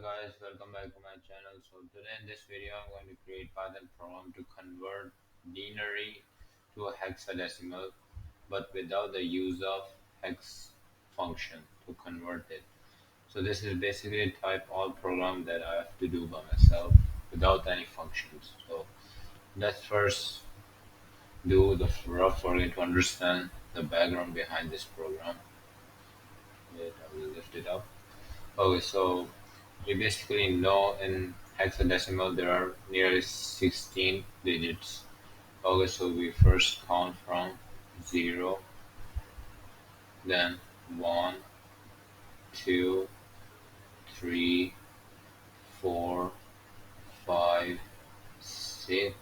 Guys, welcome back to my channel. So today in this video I'm going to create Python program to convert denary to a hexadecimal, but without the use of hex function to convert it. So this is basically a type all program that I have to do by myself without any functions. So let's first do the rough working to understand the background behind this program. Wait, I will lift it up. Okay, so we basically know in hexadecimal there are nearly 16 digits. Okay, so we first count from 0, then 1, 2, 3, 4, 5, 6,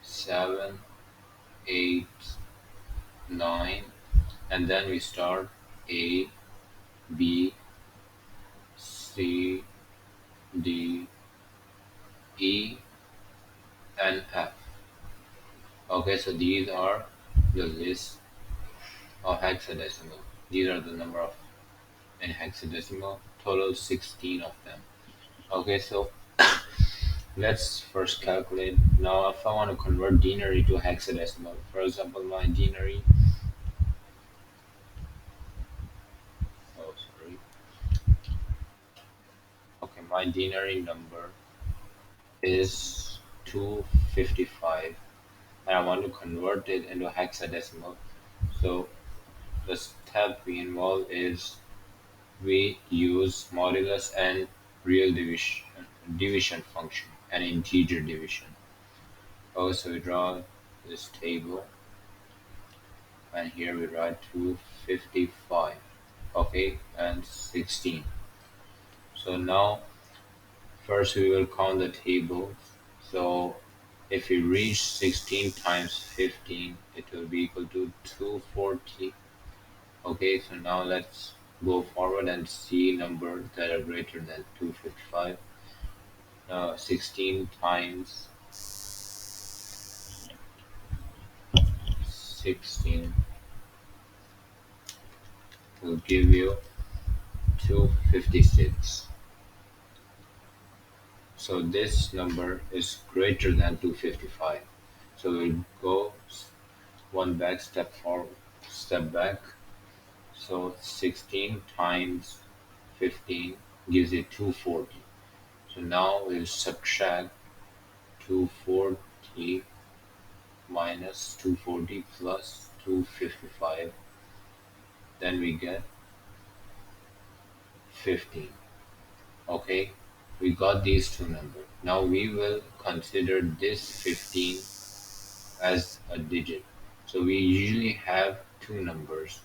7, 8, 9, and then we start A, B, C, D, E, and F. Okay, so these are the list of hexadecimal. These are the number of in hexadecimal, total 16 of them. Okay, so let's first calculate. Now, if I want to convert denary to hexadecimal, for example, my denary, oh, sorry, okay, my denary number is 255, and I want to convert it into hexadecimal. So, the step we involve is we use modulus and real division function and integer division. Also, we draw this table, and here we write 255, okay, and 16. So now first we will count the table. So if we reach 16 times 15, it will be equal to 240. Okay, so now let's go forward and see numbers that are greater than 255. 16 times 16 will give you 256. So this number is greater than 255. So we'll go one back step back. So 16 times 15 gives you 240. So now we'll subtract 240 minus 240 plus 255. Then we get 15. Okay, we got these two numbers. Now we will consider this 15 as a digit. So we usually have two numbers.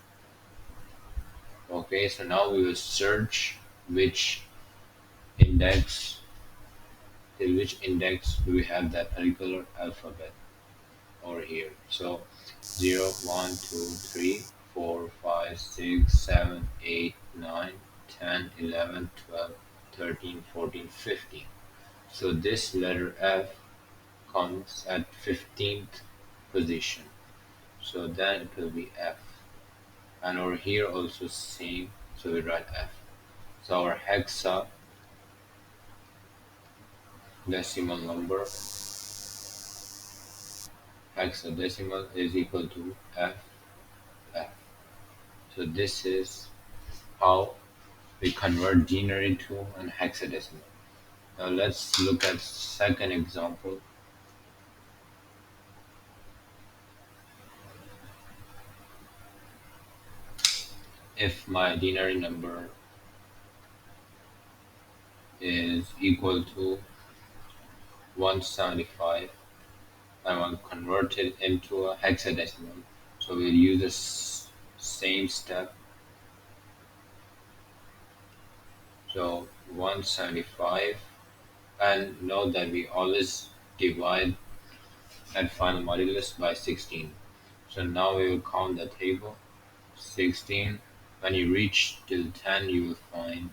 Okay, so now we will search which index, till which index do we have that particular alphabet over here. So 0, 1, 2, 3, 4, 5, 6, 7, 8, 9, 10, 11, 12, 13, 14, 15. So this letter F comes at 15th position. So then it will be F. And over here also same, so we write F. So our hexadecimal number, hexadecimal is equal to F. So this is how we convert denary to an hexadecimal. Now let's look at second example. If my denary number is equal to 175, I want to convert it into a hexadecimal. So we'll use the same step. So 175, and note that we always divide at final modulus by 16. So now we will count the table. 16. When you reach till 10, you will find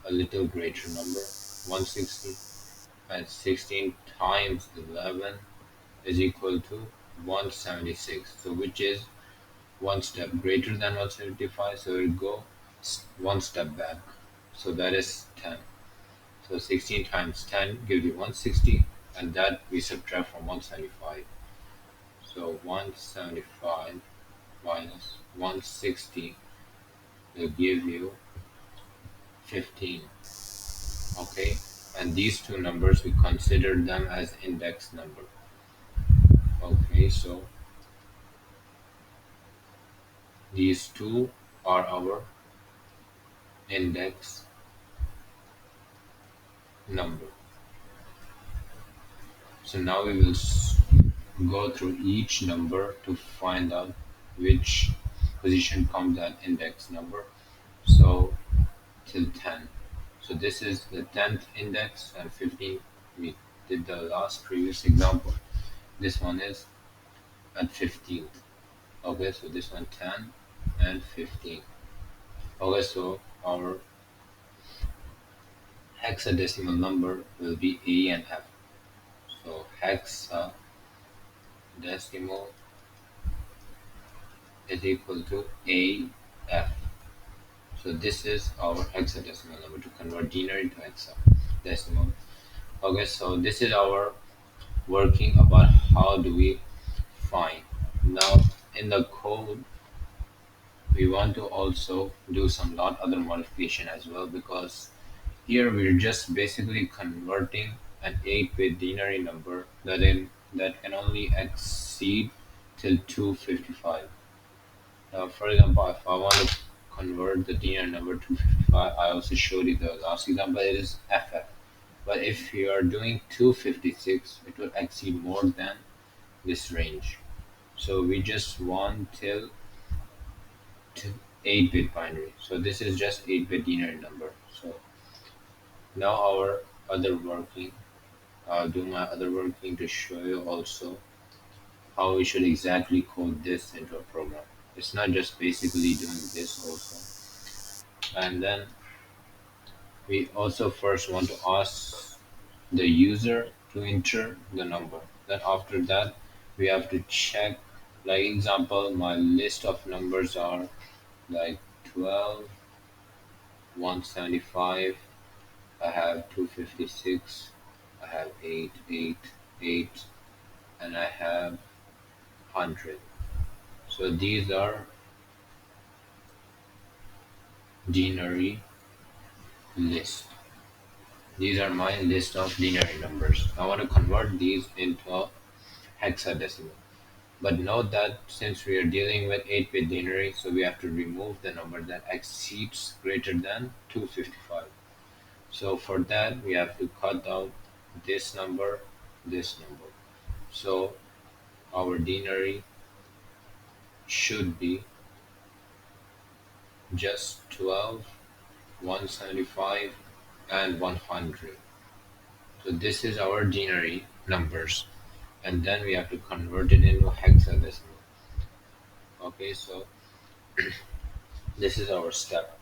a little greater number, 160. And 16 times 11 is equal to 176. So which is one step greater than 175. So we'll go one step back. So that is 10. So 16 times 10 gives you 160, and that we subtract from 175. So 175 minus 160 will give you 15. Okay, and these two numbers we consider them as index number. Okay, so these two are our index number. So now we will go through each number to find out which position comes at index number. So till 10. So this is the 10th index, and 15 we did the last previous example. This one is at 15th. Okay, so this one 10 and 15. Okay, so our hexadecimal number will be A and F. So hexadecimal is equal to AF. So this is our hexadecimal number to convert denary to hexadecimal. Okay, so this is our working about how do we find. Now in the code we want to also do some lot other modification as well, because here we're just basically converting an 8-bit denary number that can only exceed till 255. Now, for example, if I want to convert the denary number 255, I also showed you the last example, it is FF. But if you are doing 256, it will exceed more than this range. So we just want till 8-bit binary. So this is just 8-bit denary number. So now our other working, I'll do my other working to show you also how we should exactly code this into a program. It's not just basically doing this also. And then we also first want to ask the user to enter the number. Then after that, we have to check, like example, my list of numbers are like 12, 175, I have 256, I have 8, 8, 8, and I have 100. So these are denary list. These are my list of denary numbers. I want to convert these into a hexadecimal. But note that since we are dealing with 8-bit denary, so we have to remove the number that exceeds greater than 255. So for that, we have to cut out this number, this number. So our denary should be just 12, 175, and 100. So this is our denary numbers, and then we have to convert it into hexadecimal. Okay, so this is our step.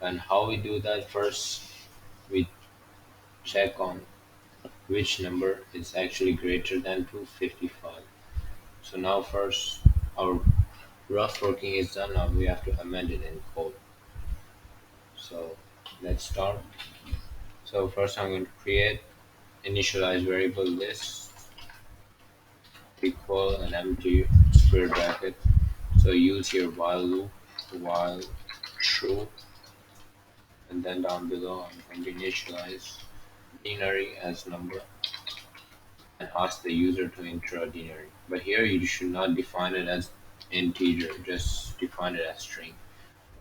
And how we do that? First, we check on which number is actually greater than 255. So now first, our rough working is done. Now we have to amend it in code. So let's start. So first I'm going to create initialize variable list equal an empty square bracket. So use your while loop, while true, and then down below I'm going to initialize denary as number and ask the user to enter a denary. But here you should not define it as integer, just define it as string,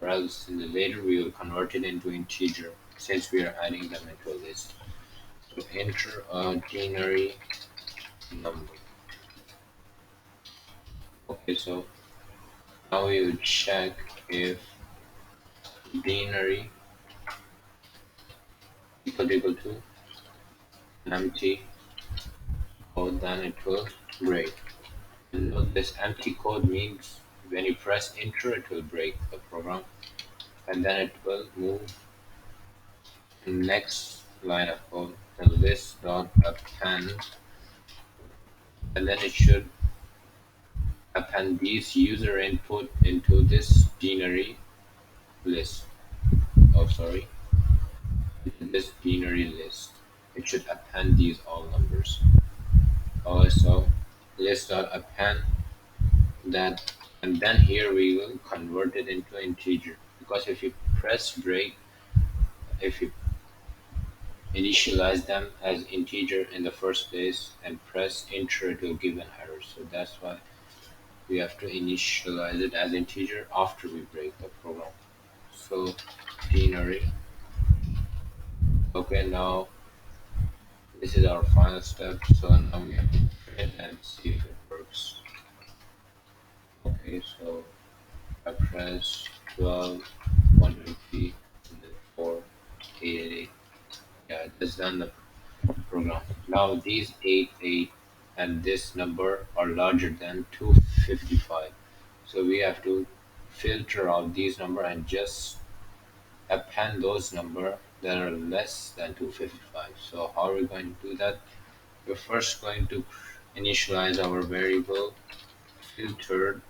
or else in the later we will convert it into integer since we are adding them into a list. So enter a denary number. Okay, so now we will check if denary equal to an empty code, then it will break. And note this empty code means when you press enter, it will break the program, and then it will move to the next line of code, the list dot append, and then it should append these user input into this denary list. Oh, sorry. into this denary list. It should append these all numbers. Also, list.append that, and then here we will convert it into integer, because if you press break, if you initialize them as integer in the first place and press enter, it will give an error. So that's why we have to initialize it as integer after we break the program. So denary. Okay, now this is our final step. So now we have to print and see if it works. Okay, so I press 12, 120, and then 4, 888. Yeah, that's done the program. Now these 8 and this number are larger than 255. So we have to filter out these number and just append those number that are less than 255. So how are we going to do that? We're first going to initialize our variable filtered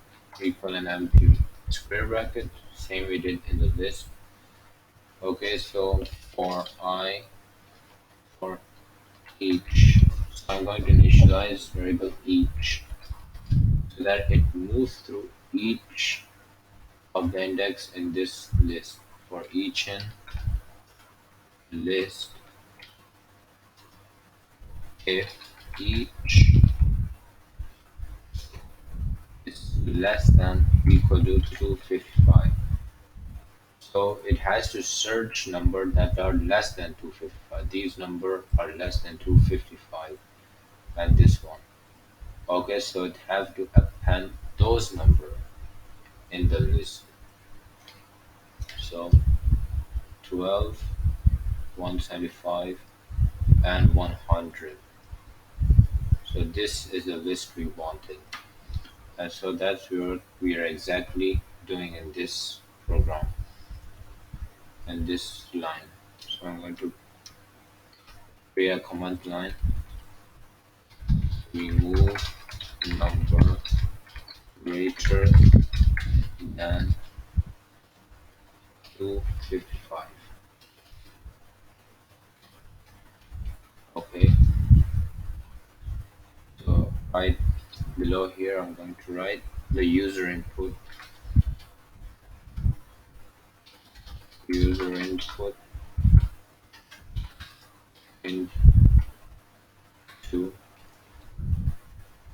equal an empty square bracket, same we did in the list. Okay, so for I, for each, so I'm going to initialize variable each so that it moves through each of the index in this list. For each in list, if each is less than or equal to 255, so it has to search number that are less than 255. These number are less than 255 and this one. Okay, so it have to append those number in the list. So 12, 175 and 100. So this is the list we wanted. And so that's what we are exactly doing in this program and this line. So I'm going to create a command line, remove number greater than 255. Okay, so right below here I'm going to write the user input, user input into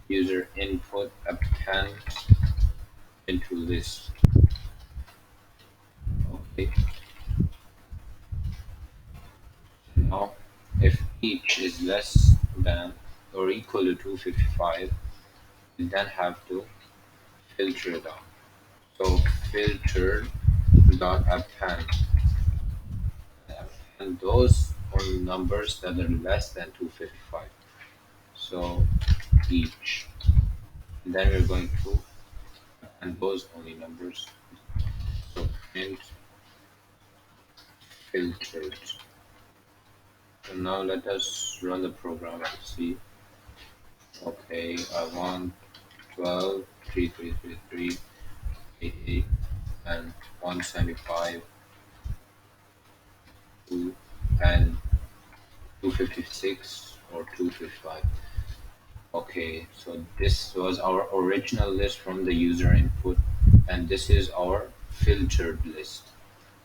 user input append into list. Okay, now if each is less than or equal to 255, we then have to filter it out. So filter dot append, and those only numbers that are less than 255. So each, and then we're going to and those only numbers. So print filtered. So now let us run the program and see. Okay, I want 12, 3, 3, 3, 3, 8, 8, and 175, 2, and 256 or 255. Okay, so this was our original list from the user input, and this is our filtered list.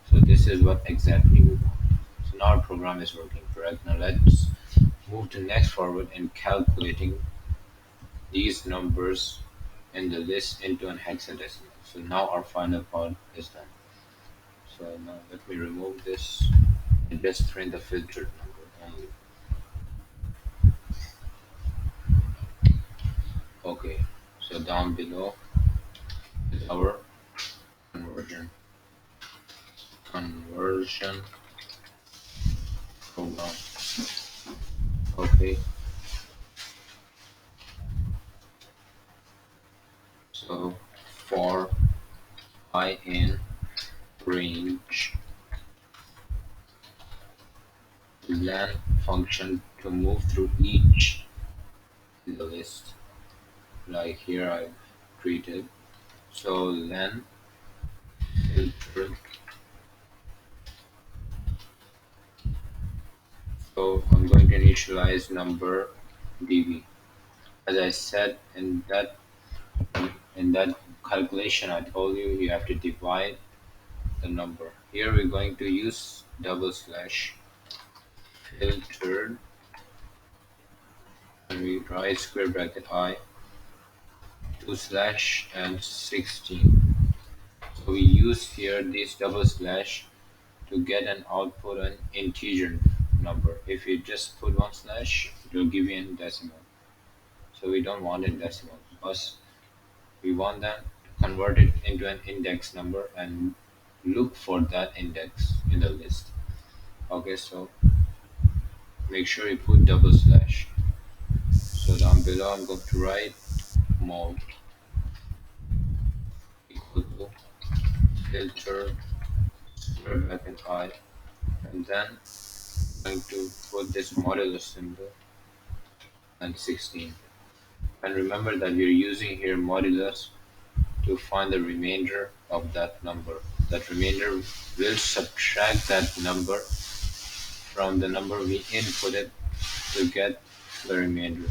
So this is what exactly we want. So now our program is working correct. Now let's move to next forward in calculating these numbers in the list into an hexadecimal. So now our final part is done. So now let me remove this and just print the filtered number only. Okay, so down below is our conversion program. Okay, so for I in range len function to move through each in the list, like here I've created. So len filter So I'm going to initialize number db. As I said in that calculation, I told you you have to divide the number. Here we're going to use double slash filtered, and we write square bracket I 2 slash and 16. So we use here this double slash to get an output an integer number. If you just put one slash, it will give you in decimal. So we don't want in decimal because we want them to convert it into an index number and look for that index in the list. Okay, so make sure you put double slash. So down below I'm going to write mode equal to filter square bracket I, and then I'm going to put this modulus symbol and 16. And remember that we're using here modulus to find the remainder of that number. That remainder will subtract that number from the number we inputted to get the remainder.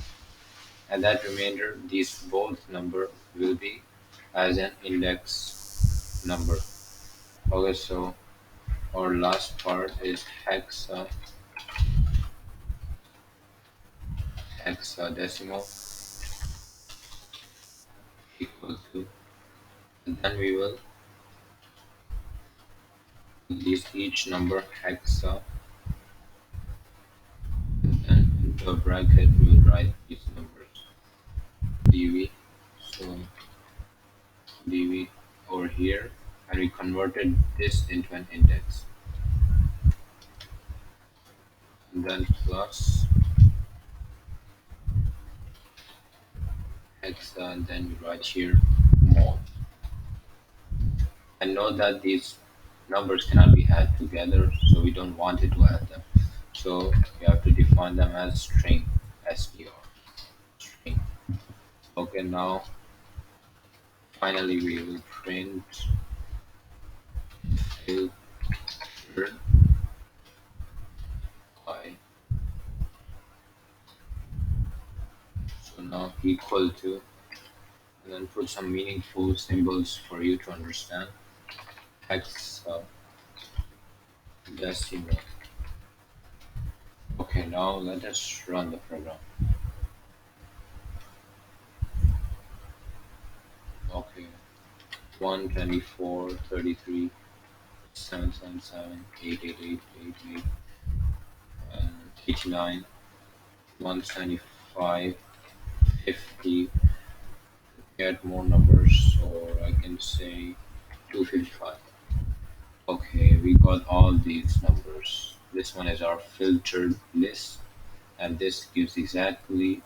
And that remainder, these both number will be as an index number. Okay, so our last part is hexadecimal equal to, and then we will use each number hexa, and into a bracket we will write these numbers dv. So dv over here, and we converted this into an index, and then plus hexa, and then we write here mode. And note that these numbers cannot be added together, so we don't want it to add them. So we have to define them as string, str, string. Okay, now finally we will print filtered by. So now equal to, and then put some meaningful symbols for you to understand. Hexadecimal. Okay, now let us run the program. Okay, 124, 33, 777, 888, 88, and 89, 175, 50. Get more numbers, or I can say 255. Okay, we got all these numbers. This one is our filtered list, and this gives exactly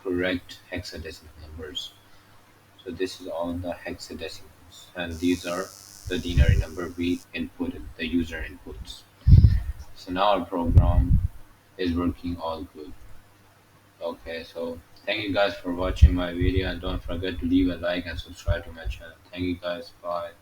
correct hexadecimal numbers. So this is all the hexadecimals, and these are the denary number we inputted, the user inputs. So now our program is working all good. Okay, so thank you guys for watching my video, and don't forget to leave a like and subscribe to my channel. Thank you guys, bye.